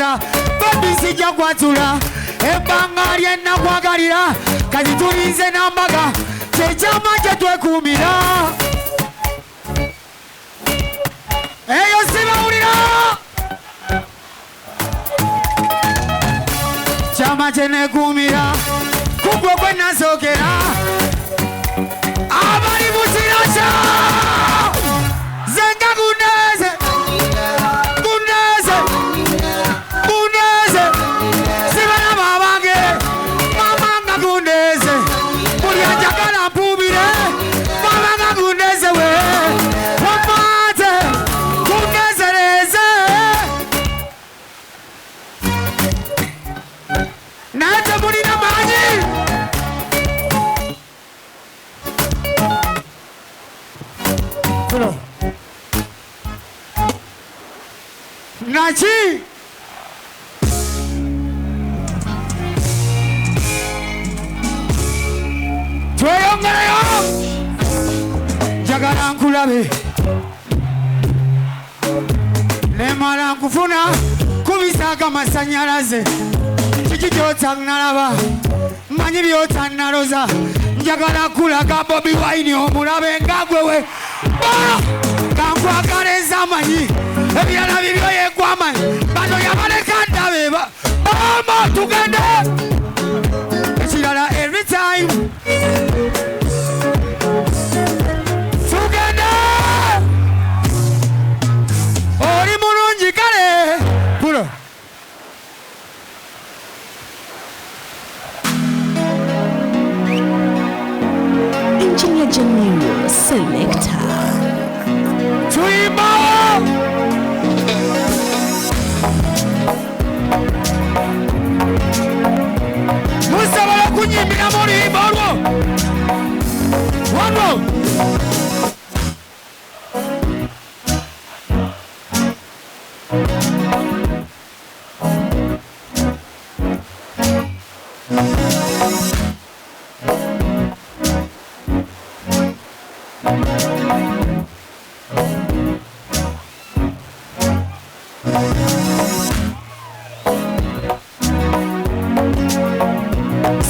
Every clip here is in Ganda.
nkutegeeza babi sijja kwatula ebbanga lyennakwagalira kati tulinze nambaga kyekyama kye twekuumira eyo sibawulira kyama kye neekuumira kugwe kwe nasookera abali mu kirasa zenga guneze sibana babange mamanga guneze buli anjagala mpubire mamanga guneze we wamate gunezereze naye temulina manyi naki tweyongereyo njagala nkulabe nemala nkufuna kubisaaga masanyalaze kiki kyotanalaba manyi byotanaloza njagala kulaga Bobi Wine omulabe nga gwewe kankwagala ez'amanyi ebirala bibyo yegwamanyi bano yabaleka ndabe bama tugende ekirala every time tugende oli mulungi kale pulo Engineer Janiro Selector Twimba musobola kunyimbira mu luyimba olwo wano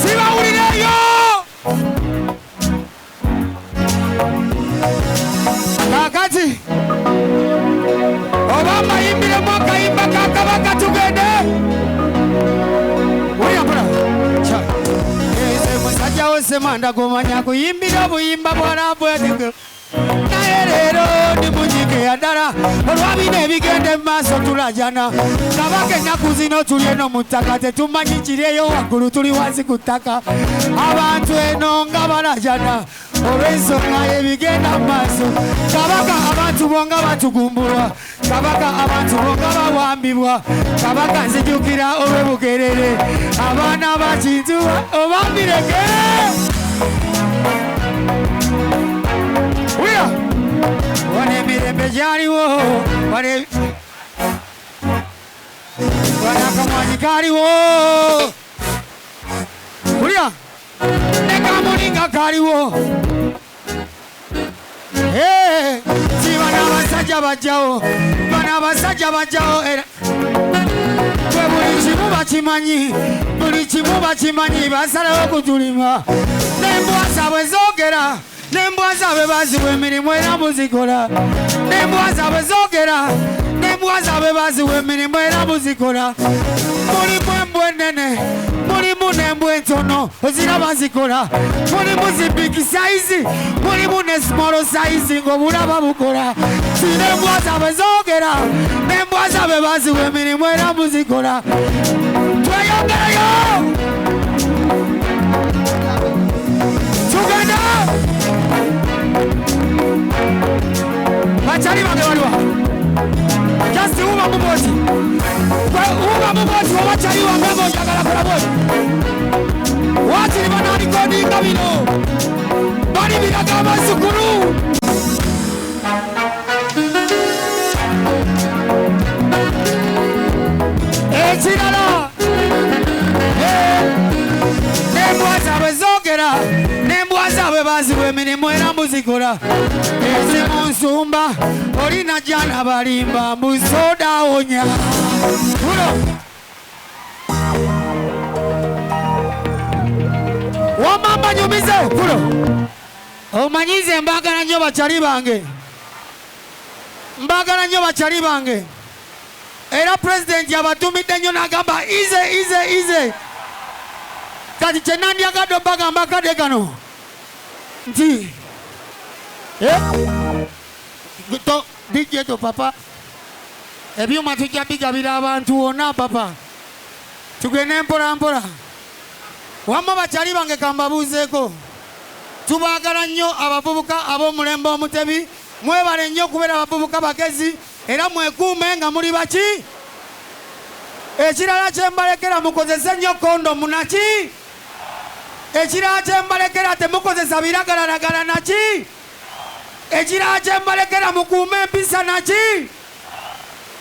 sibawulireyo kakati oba mayimbiremu akayimba kakabaka tugende weyapula eze musajja wo semanda gomanya kuyimbira obuyimba bwalabwetege naye leero ndi munyigeya ddala olwabina ebigende mu maaso tulajana kabaka ennaku zino tuli eno mu ttaka tetumanyi kiri eyo waggulu tuli wansi ku ttaka abantu eno nga balajana olw'ensonga ebigenda mu maaso kabaka abantu bo nga batugumbulwa kabaka abantu bo nga bawambibwa kabaka nzijukira olw'ebugerere abaana bakintu obambireke Uya wane mirembe jaliwo wane akamwanyi kaliwo Uya nekamulinga kaliwo si bana abasajja bajjawo bana abasajja bajjawo era bwe buli kimu bakimanyi basalawo kutulima n'embwa zaabwe zoogera n'embwa zaabwe baziwa emirimu era muzikola n'embwa zaabwe zoogera n'embwa zaabwe baziwa emirimu era muzikola mulimu embwa ennene mulimu n'embwa entono oziraba zikola mulimu zi big size mulimu ne small size ng'obulaba bukola si n'embwa zaabwe zoogera n'embwa zaabwe baziwa emirimu era muzikola tweyongereyo tugenda bachali bange baliwa just uba muboti wabachali wange bonjagala kola boti wakiri banalikodinga bino bali biraga amasukulu ekirala n'embwa zaabwe zoogera n'embwa zaabwe mazibwe emirimu era muzikola ezimu nsumba olina jana balimba musoda wonya kulo wamamba nyumize kulo omanyize mbagala nnyo bakyali bange mbagala nnyo bakyali bange era pulezidenti abatumidde nnyo n'agamba ize kati kye nandyagadde bagamba kadde kano nti dijjeto papa ebyuma tujja bigabira abantu wonna papa tugende mpola mpola wamma bakyali bange kambabuuzeeko tubaagala nnyo abavubuka ab'omulembe omutebi mwebale nnyo okubeera abavubuka bagezi era mwekuume nga muli baki ekirala kyembalekera mukozese nnyo kondomu naki ekirala kyembalekera temukozesa biragalalagala naki ekirala kyembalekera mukuume empisa naki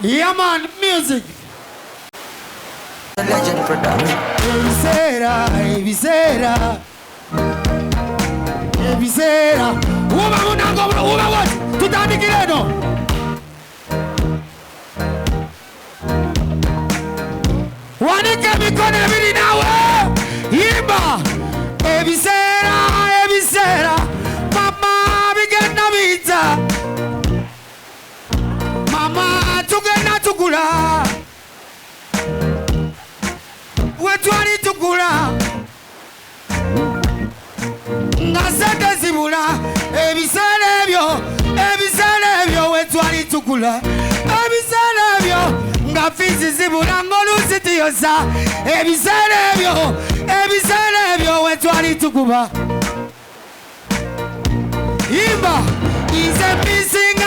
yaman music Legend production. ebiseera uba munango uba wati tutandikire eno wanika emikono ebiri nawe yimba ebiseera mama bigenda biza mama tugenda tukula wetwali tukula nga sente zibula ebiseera ebyo wetwali tukula ebiseera ebyo nga fizi zibula ng'oluusi tuyosa ebiseera ebyo wetwali tukuba yimba nze missing